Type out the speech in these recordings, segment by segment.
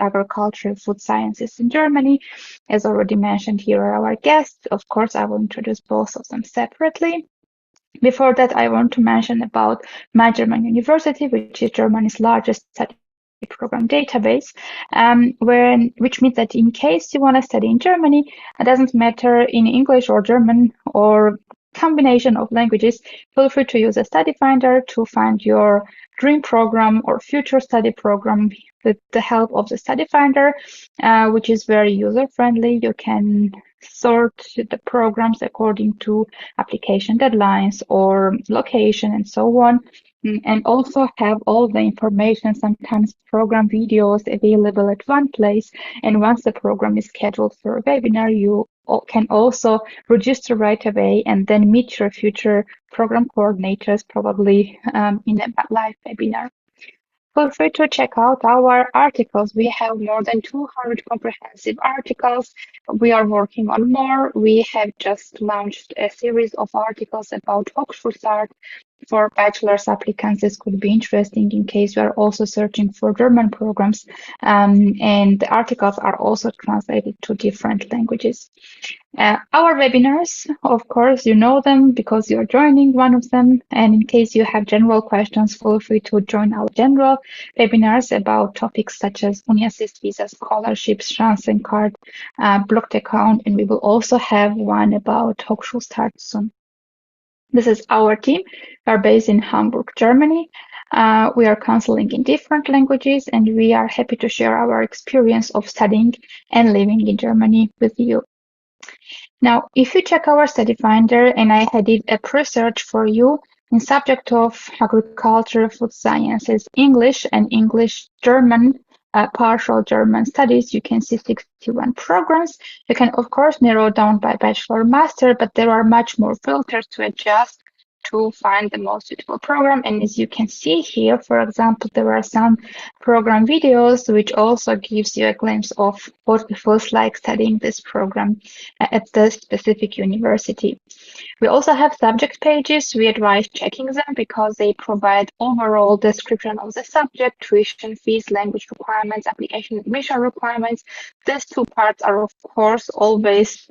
agriculture, food sciences in Germany. As already mentioned, here are our guests. Of course, I will introduce both of them separately. Before that, I want to mention about My German University, which is Germany's largest study program database, which means that in case you want to study in Germany, it doesn't matter in English or German or combination of languages, feel free to use a study finder to find your dream program or future study program with the help of the study finder, which is very user-friendly. You can sort the programs according to application deadlines or location and so on, and also have all the information, sometimes program videos available at one place. And once the program is scheduled for a webinar, you can also register right away and then meet your future program coordinators, probably in a live webinar. Feel free to check out our articles. We have more than 200 comprehensive articles. We are working on more. We have just launched a series of articles about Hochschulstart for bachelor's applicants. This could be interesting in case you are also searching for German programs. And the articles are also translated to different languages. Our webinars, of course, you know them because you're joining one of them. And in case you have general questions, feel free to join our general webinars about topics such as Uni-Assist visa, scholarships, Chancencard, blocked account, and we will also have one about Hochschulstart soon. This is our team. We are based in Hamburg, Germany. We are counseling in different languages, and we are happy to share our experience of studying and living in Germany with you. Now, if you check our study finder, and I had did a pre-search for you in subject of agriculture, food sciences, English, and English-German, partial German studies, you can see 61 programs. You can, of course, narrow down by bachelor, master, but there are much more filters to adjust to find the most suitable program. And as you can see here, for example, there are some program videos, which also gives you a glimpse of what it feels like studying this program at the specific university. We also have subject pages. We advise checking them because they provide overall description of the subject, tuition fees, language requirements, application admission requirements. These two parts are, of course, always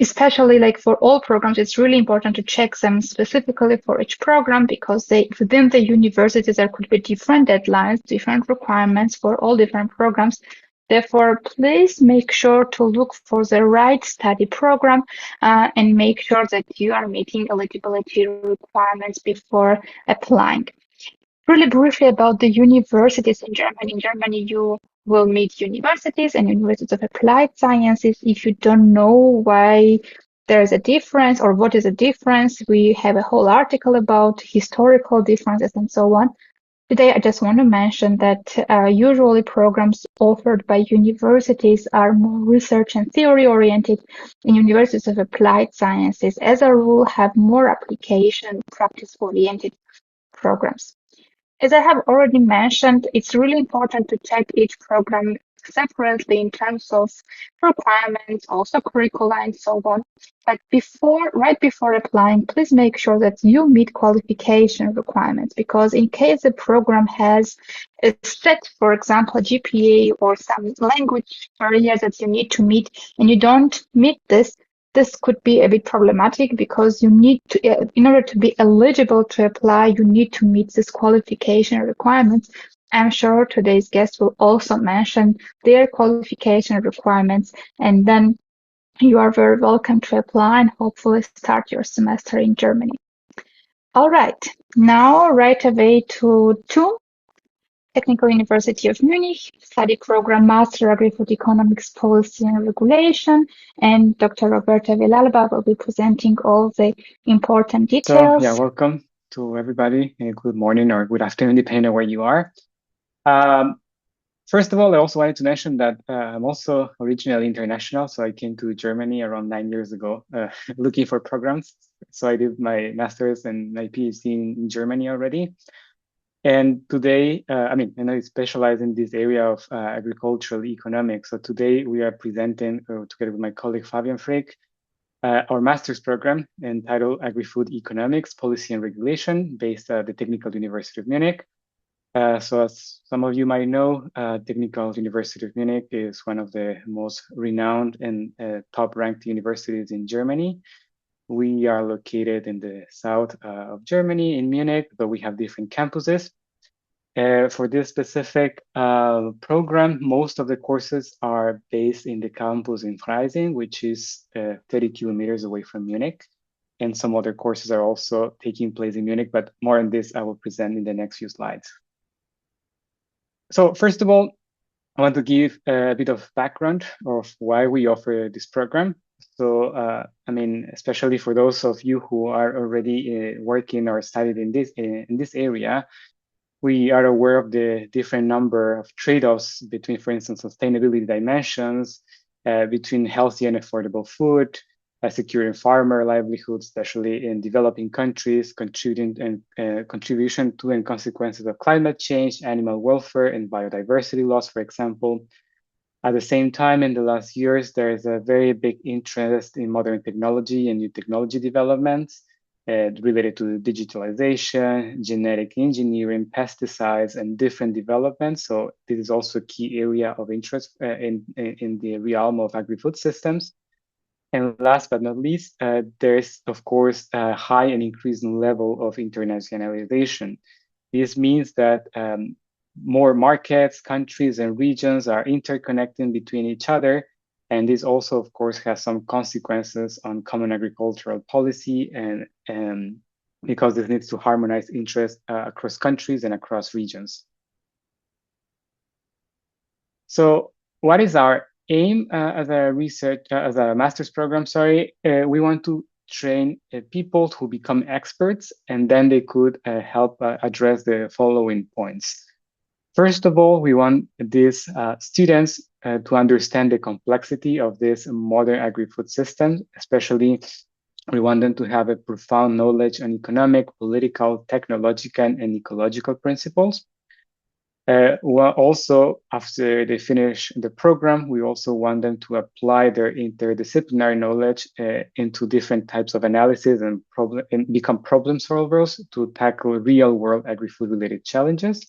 especially like for all programs, it's really important to check them specifically for each program because within the universities, there could be different deadlines, different requirements for all different programs. Therefore, please make sure to look for the right study program and make sure that you are meeting eligibility requirements before applying. Really briefly about the universities in Germany. In Germany, you will meet universities and universities of applied sciences. If you don't know why there's a difference or what is the difference, we have a whole article about historical differences and so on. Today, I just want to mention that usually programs offered by universities are more research and theory oriented, and universities of applied sciences, as a rule, have more application practice oriented programs. As I have already mentioned, it's really important to check each program separately in terms of requirements, also curricula and so on. But right before applying, please make sure that you meet qualification requirements, because in case the program has a set, for example, GPA or some language barrier that you need to meet, and you don't meet this could be a bit problematic because you need to, in order to be eligible to apply, you need to meet this qualification requirements. I'm sure today's guests will also mention their qualification requirements, and then you are very welcome to apply and hopefully start your semester in Germany. All right, now right away to TUM, Technical University of Munich, study program Master AgriFood Economics Policy and Regulation, and Dr. Roberta Villalba will be presenting all the important details. So, welcome to everybody. Good morning or good afternoon, depending on where you are. First of all, I also wanted to mention that I'm also originally international. So I came to Germany around 9 years ago, looking for programs. So I did my master's and my PhD in Germany already. And today, I specialize in this area of agricultural economics. So today we are presenting, together with my colleague Fabian Frick, our master's program entitled AgriFood Economics, Policy and Regulation, based at the Technical University of Munich. So as some of you might know, Technical University of Munich is one of the most renowned and top-ranked universities in Germany. We are located in the south of Germany, in Munich, but we have different campuses. For this specific program, most of the courses are based in the campus in Freising, which is 30 kilometers away from Munich. And some other courses are also taking place in Munich, but more on this I will present in the next few slides. So first of all, I want to give a bit of background of why we offer this program. So, I mean, especially for those of you who are already working or studied in this area, we are aware of the different number of trade-offs between, for instance, sustainability dimensions, between healthy and affordable food, securing farmer livelihoods, especially in developing countries, contribution to and consequences of climate change, animal welfare, and biodiversity loss, for example. At the same time, in the last years, there is a very big interest in modern technology and new technology developments related to digitalization, genetic engineering, pesticides, and different developments. So this is also a key area of interest in the realm of agri-food systems. And last but not least, there is, of course, a high and increasing level of internationalization. This means that more markets, countries, and regions are interconnecting between each other. And this also, of course, has some consequences on common agricultural policy, and because this needs to harmonize interests across countries and across regions. So what is our aim as a master's program? We want to train people who become experts, and then they could help address the following points. First of all, we want these students to understand the complexity of this modern agri-food system. Especially, we want them to have a profound knowledge on economic, political, technological, and ecological principles. Well, also, after they finish the program, we also want them to apply their interdisciplinary knowledge into different types of analysis and become problem solvers to tackle real-world agri-food related challenges.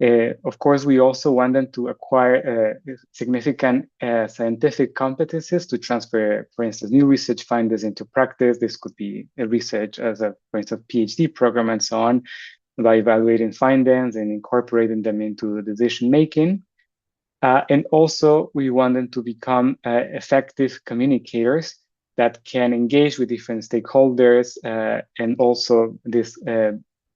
Of course, we also want them to acquire significant scientific competencies to transfer, for instance, new research findings into practice. This could be a research as a, for instance, PhD program and so on, by evaluating findings and incorporating them into decision making. And also, we want them to become effective communicators that can engage with different stakeholders, and also this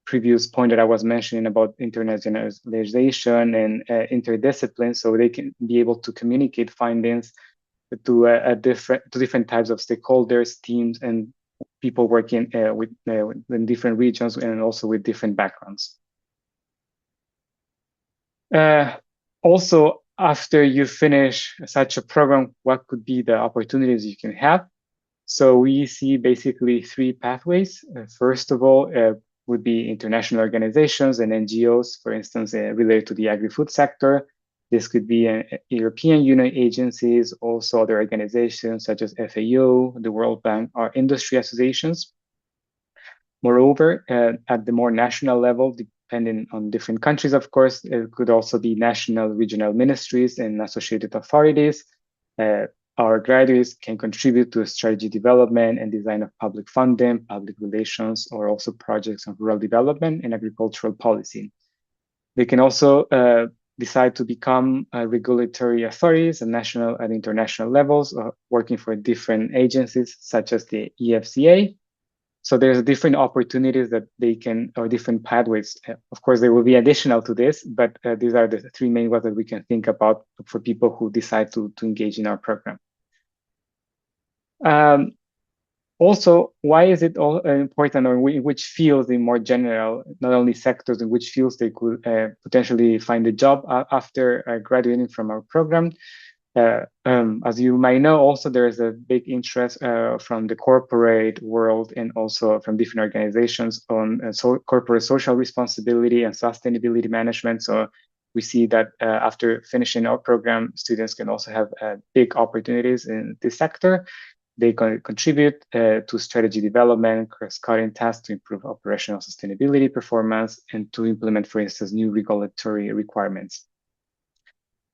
previous point that I was mentioning about internationalization and interdiscipline, so they can be able to communicate findings to different types of stakeholders, teams, and people working in different regions and also with different backgrounds. Also, after you finish such a program, what could be the opportunities you can have? So we see basically three pathways. First of all, would be international organizations and NGOs, for instance, related to the agri-food sector. This could be European Union agencies, also other organizations such as FAO, the World Bank, or industry associations. Moreover, at the more national level, depending on different countries, of course, it could also be national, regional ministries and associated authorities. Our graduates can contribute to strategy development and design of public funding, public relations, or also projects of rural development and agricultural policy. They can also decide to become regulatory authorities at national and international levels, working for different agencies such as the EFCA. So there's different opportunities that they can, or different pathways. Of course, there will be additional to this, but these are the three main ones that we can think about for people who decide to engage in our program. Also, why is it all important, or in which fields in more general, not only sectors, in which fields they could potentially find a job after graduating from our program? As you might know, also there is a big interest from the corporate world and also from different organizations on corporate social responsibility and sustainability management. So we see that after finishing our program, students can also have big opportunities in this sector. They contribute to strategy development, cross-cutting tasks to improve operational sustainability performance, and to implement, for instance, new regulatory requirements.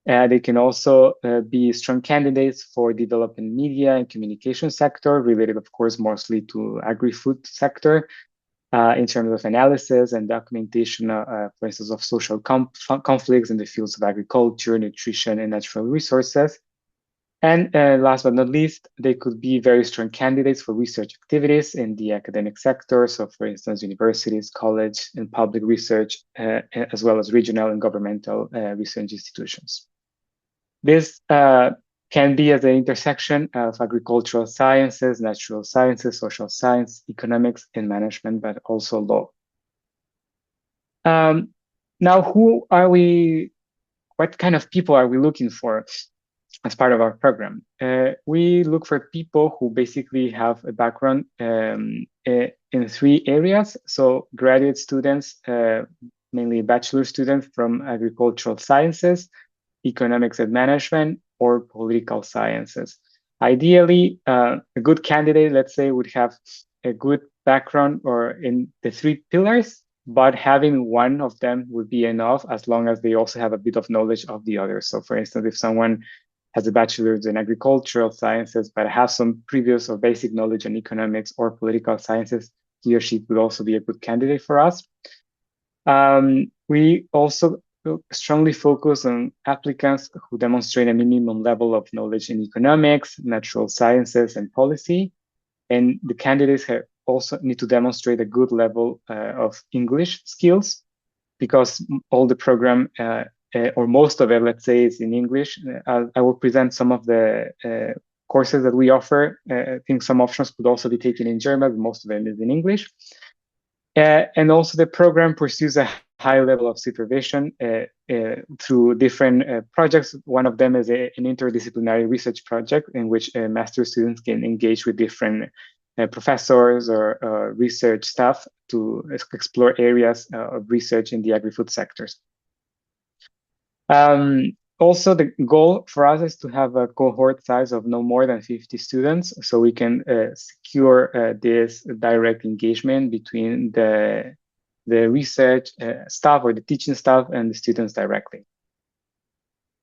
They can also be strong candidates for development media and communication sector, related, of course, mostly to agri-food sector, in terms of analysis and documentation, for instance, of social conflicts in the fields of agriculture, nutrition, and natural resources. And last but not least, they could be very strong candidates for research activities in the academic sector. So for instance, universities, college, and public research, as well as regional and governmental research institutions. This can be at the intersection of agricultural sciences, natural sciences, social science, economics, and management, but also law. Now, who are we? What kind of people are we looking for as part of our program? We look for people who basically have a background in 3 areas. So graduate students, mainly bachelor students from agricultural sciences, economics and management, or political sciences. Ideally, a good candidate, let's say, would have a good background or in the 3 pillars, but having one of them would be enough as long as they also have a bit of knowledge of the others. So for instance, if someone has a bachelor's in agricultural sciences, but has some previous or basic knowledge in economics or political sciences, he or she would also be a good candidate for us. We also strongly focus on applicants who demonstrate a minimum level of knowledge in economics, natural sciences, and policy. And the candidates also need to demonstrate a good level of English skills, because all the program, or most of it, let's say, is in English. I will present some of the courses that we offer. I think some options could also be taken in German, but most of it is in English. And also the program pursues a high level of supervision through different projects. One of them is an interdisciplinary research project in which master students can engage with different professors or research staff to explore areas of research in the agri-food sectors. Also, the goal for us is to have a cohort size of no more than 50 students, so we can secure this direct engagement between the research staff or the teaching staff and the students directly.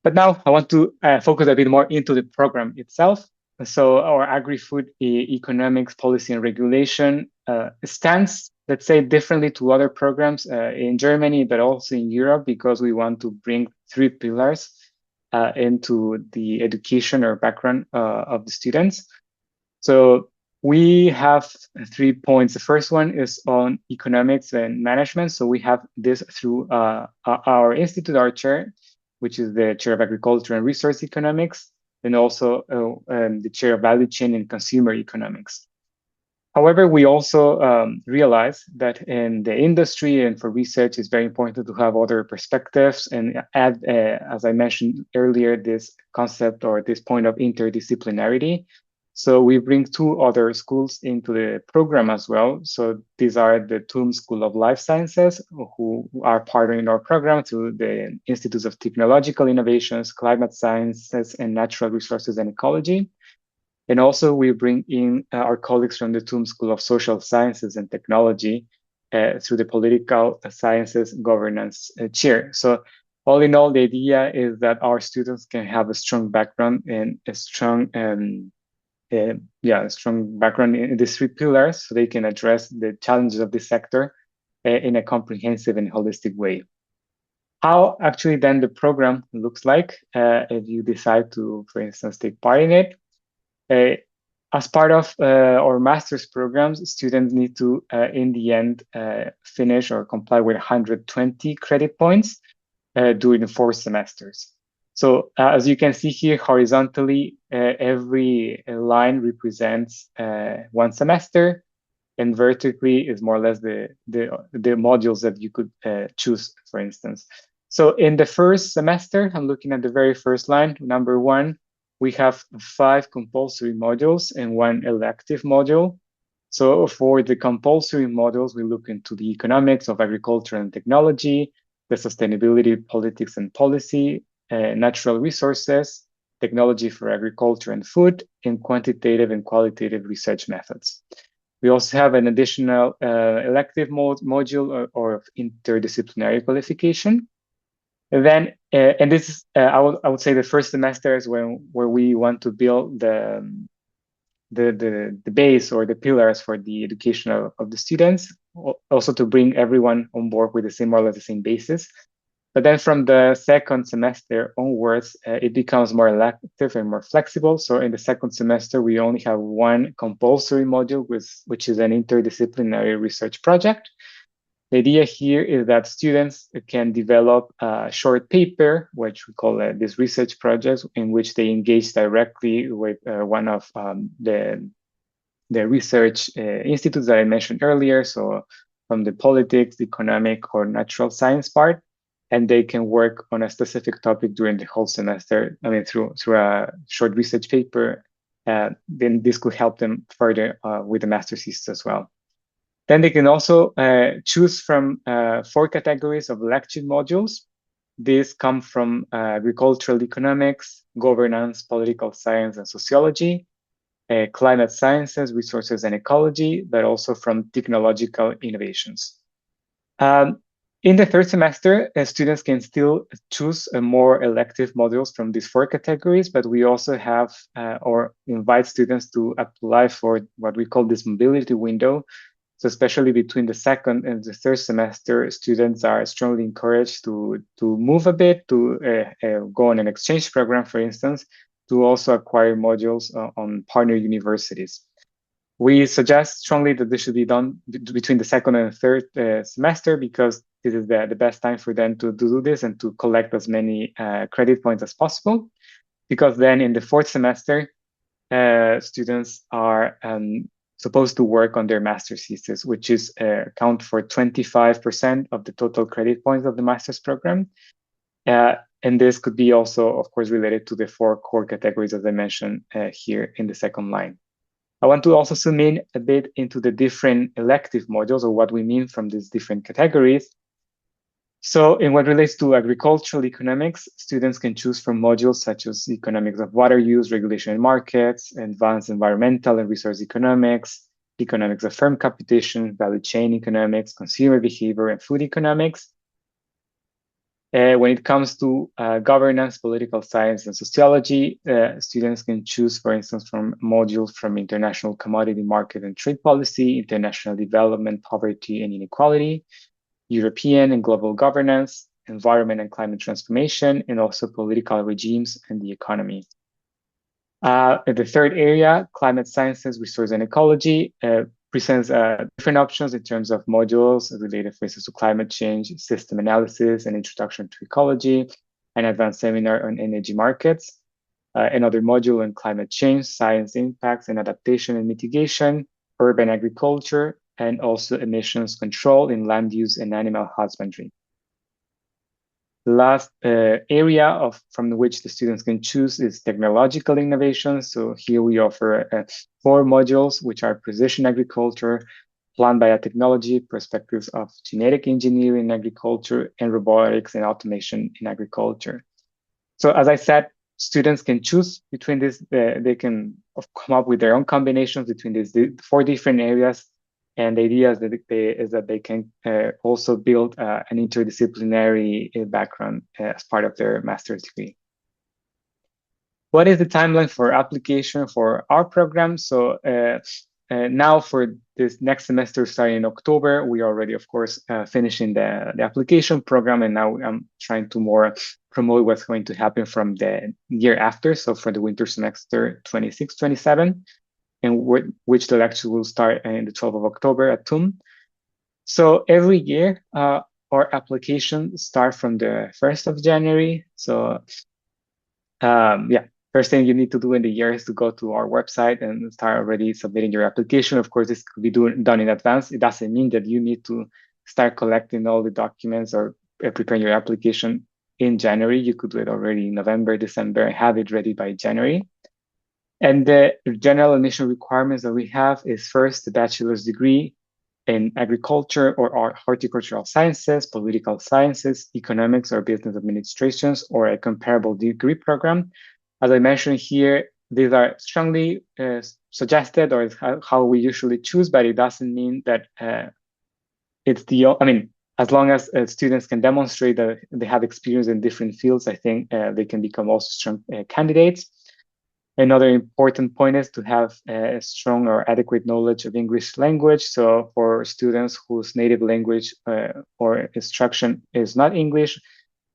But now I want to focus a bit more into the program itself. So our agri-food economics policy and regulation stands, let's say, differently to other programs in Germany, but also in Europe, because we want to bring 3 pillars into the education or background of the students. So we have 3 points. The first one is on economics and management. So we have this through our institute, our chair, which is the chair of agriculture and resource economics, and also the chair of value chain and consumer economics. However, we also realize that in the industry and for research, it's very important to have other perspectives and add, as I mentioned earlier, this concept or this point of interdisciplinarity. So we bring 2 other schools into the program as well. So these are the TUM School of Life Sciences, who are partnering our program through the Institutes of Technological Innovations, Climate Sciences, and Natural Resources and Ecology. And also we bring in our colleagues from the TUM School of Social Sciences and Technology through the Political Sciences Governance chair. So all in all, the idea is that our students can have a strong background and a strong strong background in these 3 pillars, so they can address the challenges of this sector in a comprehensive and holistic way. How actually then the program looks like if you decide to, for instance, take part in it. As part of our master's programs, students need to, in the end, finish or comply with 120 credit points during 4 semesters. So as you can see here, horizontally, every line represents 1 semester, and vertically is more or less the modules that you could choose, for instance. So in the first semester, I'm looking at the very first line, number 1, we have 5 compulsory modules and 1 elective module. So for the compulsory modules, we look into the economics of agriculture and technology, the sustainability, politics and policy, natural resources, technology for agriculture and food, and quantitative and qualitative research methods. We also have an additional elective module or interdisciplinary qualification. And then, and this is, I would say the first semester is where we want to build the base or the pillars for the education of the students, also to bring everyone on board with the same, more or less the same basis. But then from the second semester onwards, it becomes more elective and more flexible. So in the second semester, we only have one compulsory module, which is an interdisciplinary research project. The idea here is that students can develop a short paper, which we call this research project, in which they engage directly with one of the research institutes that I mentioned earlier. So from the politics, economic, or natural science part, and they can work on a specific topic during the whole semester. I mean, through a short research paper. Then this could help them further with the master's thesis as well. Then they can also choose from 4 categories of elective modules. These come from agricultural economics, governance, political science, and sociology, climate sciences, resources, and ecology, but also from technological innovations. In the third semester, students can still choose more elective modules from these 4 categories, but we also have or invite students to apply for what we call this mobility window. So especially between the second and the third semester, students are strongly encouraged to move a bit, to go on an exchange program, for instance, to also acquire modules on partner universities. We suggest strongly that this should be done between the second and third semester, because this is the best time for them to do this and to collect as many credit points as possible. Because then in the fourth semester, students are supposed to work on their master's thesis, which is count for 25% of the total credit points of the master's program. And this could be also, of course, related to the 4 core categories, as I mentioned here in the second line. I want to also zoom in a bit into the different elective modules, or what we mean from these different categories. So in what relates to agricultural economics, students can choose from modules such as economics of water use, regulation and markets, advanced environmental and resource economics, economics of farm competition, value chain economics, consumer behavior, and food economics. When it comes to governance, political science, and sociology, students can choose, for instance, from modules from international commodity market and trade policy, international development, poverty and inequality, European and global governance, environment and climate transformation, and also political regimes and the economy. The third area, climate sciences, resource and ecology, presents different options in terms of modules related, for instance, to climate change, system analysis, and introduction to ecology, an advanced seminar on energy markets, another module on climate change, science impacts and adaptation and mitigation, urban agriculture, and also emissions control in land use and animal husbandry. The last area from which the students can choose is technological innovation. So here we offer 4 modules, which are precision agriculture, plant biotechnology, perspectives of genetic engineering in agriculture, and robotics and automation in agriculture. So as I said, students can choose between this. They can come up with their own combinations between these 4 different areas. And the idea is that they can also build an interdisciplinary background as part of their master's degree. What is the timeline for application for our program? So now for this next semester starting in October, we are already, of course, finishing the application program. And now I'm trying to more promote what's going to happen from the year after. So for the winter semester 26-27. And which the lecture will start in the 12th of October at TUM. So every year, our application starts from the 1st of January. So first thing you need to do in the year is to go to our website and start already submitting your application. Of course, this could be done in advance. It doesn't mean that you need to start collecting all the documents or preparing your application in January. You could do it already in November, December, and have it ready by January. And the general admission requirements that we have is first a bachelor's degree in agriculture or horticultural sciences, political sciences, economics or business administrations, or a comparable degree program. As I mentioned here, these are strongly suggested, or how we usually choose, but it doesn't mean that it's I mean, as long as students can demonstrate that they have experience in different fields, I think they can become also strong candidates. Another important point is to have a strong or adequate knowledge of English language. So for students whose native language or instruction is not English,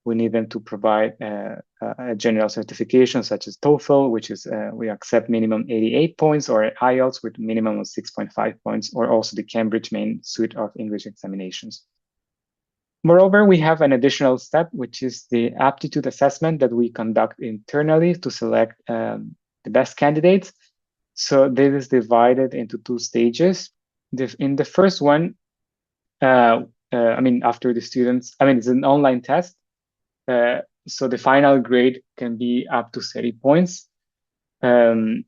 we need them to provide a general certification such as TOEFL, which is we accept minimum 88 points, or IELTS with minimum of 6.5 points, or also the Cambridge main suite of English examinations. Moreover, we have an additional step, which is the aptitude assessment that we conduct internally to select the best candidates. So this is divided into two stages. In the first one, I mean, after the students, I mean, it's an online test. So the final grade can be up to 30 points. Sorry,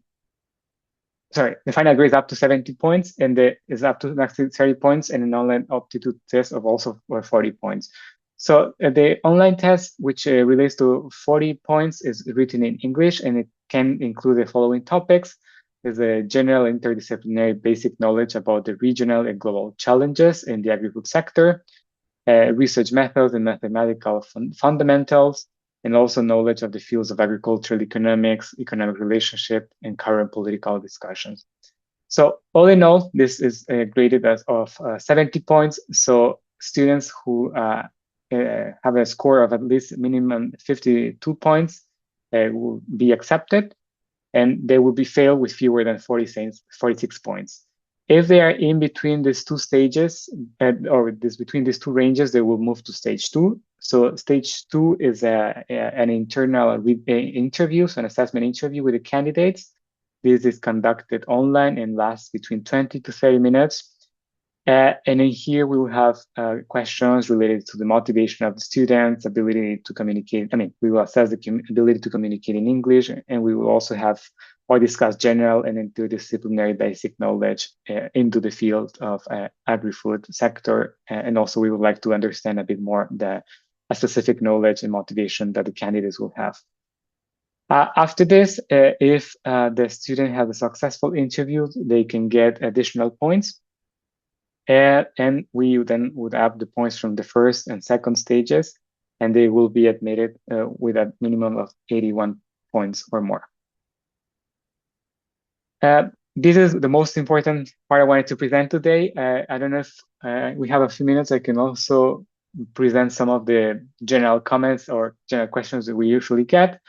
the final grade is up to 70 points, and is up to 30 points, and an online aptitude test of also 40 points. So the online test, which relates to 40 points, is written in English, and it can include the following topics. There's a general interdisciplinary basic knowledge about the regional and global challenges in the agri-food sector, research methods and mathematical fundamentals, and also knowledge of the fields of agricultural economics, economic relationship, and current political discussions. So all in all, this is graded as of 70 points. So students who have a score of at least minimum 52 points will be accepted, and they will be failed with fewer than 46 points. If they are in between these two stages, between these two ranges, they will move to stage 2. So stage 2 is an internal interview, so an assessment interview with the candidates. This is conducted online and lasts between 20 to 30 minutes. And in here, we will have questions related to the motivation of the students, ability to communicate. I mean, we will assess the ability to communicate in English, and we will also have or discuss general and interdisciplinary basic knowledge into the field of agri-food sector. And also, we would like to understand a bit more a specific knowledge and motivation that the candidates will have. After this, if the student has a successful interview, they can get additional points. And we then would add the points from the first and second stages, and they will be admitted with a minimum of 81 points or more. This is the most important part I wanted to present today. I don't know if we have a few minutes. I can also present some of the general comments or general questions that we usually get,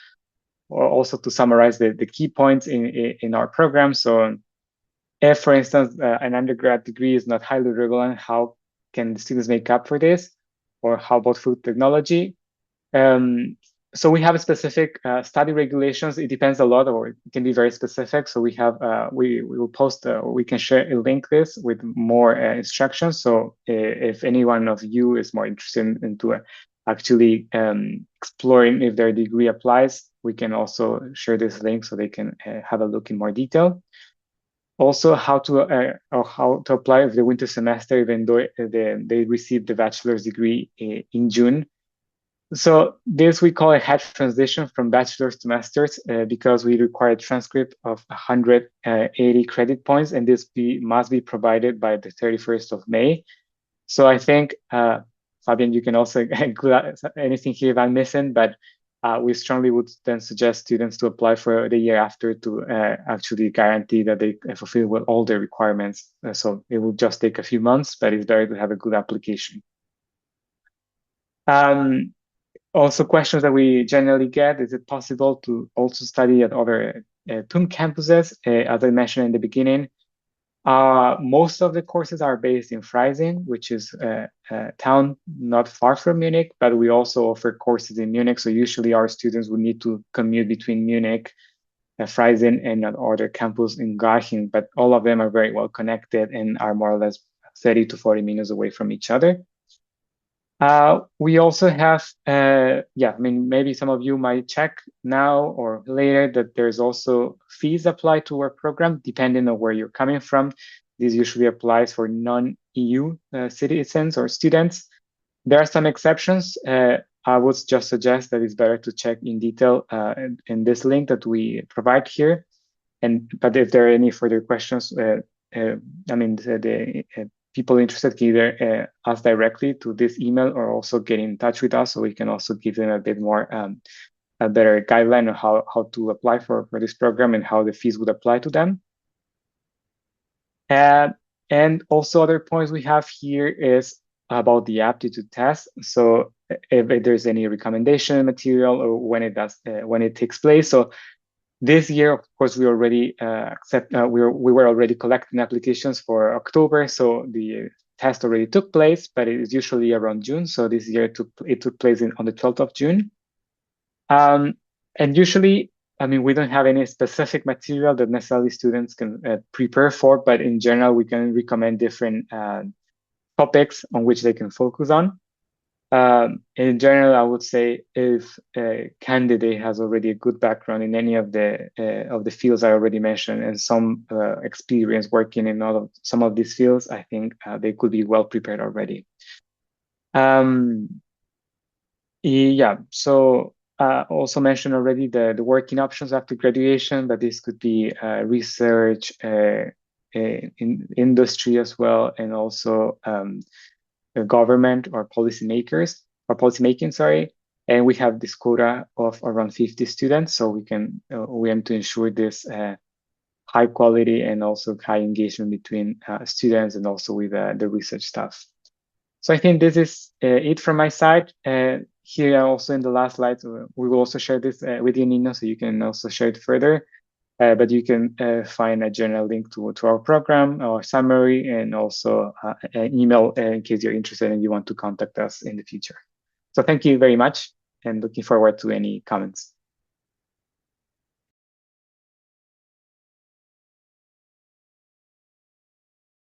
or also to summarize the key points in our program. So if, for instance, an undergrad degree is not highly relevant, how can the students make up for this? Or how about food technology? So we have a specific study regulations. It depends a lot, or it can be very specific. So we have, we will post, we can share a link this with more instructions. So if any one of you is more interested into actually exploring if their degree applies, we can also share this link so they can have a look in more detail. Also, how to apply for the winter semester, even though they received the bachelor's degree in June. So this we call a head transition from bachelor's to master's because we require a transcript of 180 credit points, and this must be provided by the 31st of May. So I think, Fabian, you can also include anything here if I'm missing, but we strongly would then suggest students to apply for the year after to actually guarantee that they fulfill all the requirements. So it will just take a few months, but it's better to have a good application. Also, questions that we generally get, is it possible to also study at other TUM campuses? As I mentioned in the beginning, most of the courses are based in Freising, which is a town not far from Munich, but we also offer courses in Munich. So usually our students would need to commute between Munich, Freising, and another campus in Garching, but all of them are very well connected and are more or less 30 to 40 minutes away from each other. We also have, I mean, maybe some of you might check now or later that there's also fees applied to our program, depending on where you're coming from. This usually applies for non-EU citizens or students. There are some exceptions. I would just suggest that it's better to check in detail in this link that we provide here. But if there are any further questions, I mean, the people interested can either ask directly to this email or also get in touch with us, so we can also give them a bit more a better guideline on how to apply for this program and how the fees would apply to them. And also other points we have here is about the aptitude test. So if there's any recommendation material or when it takes place. So this year, of course, we already we were already collecting applications for October. So the test already took place, but it is usually around June. So this year it took place on the 12th of June. And usually, I mean, we don't have any specific material that necessarily students can prepare for, but in general, we can recommend different topics on which they can focus on. In general, I would say if a candidate has already a good background in any of the fields I already mentioned and some experience working in some of these fields, I think they could be well prepared already. Yeah, so also mentioned already the working options after graduation, but this could be research, in industry as well, and also the government or policymaking, sorry. And we have this quota of around 50 students, so we aim to ensure this high quality and also high engagement between students and also with the research staff. So I think this is it from my side. Here also in the last slide, we will also share this with you, Nino, so you can also share it further. But you can find a general link to our program, our summary, and also an email in case you're interested and you want to contact us in the future. So thank you very much, and looking forward to any comments.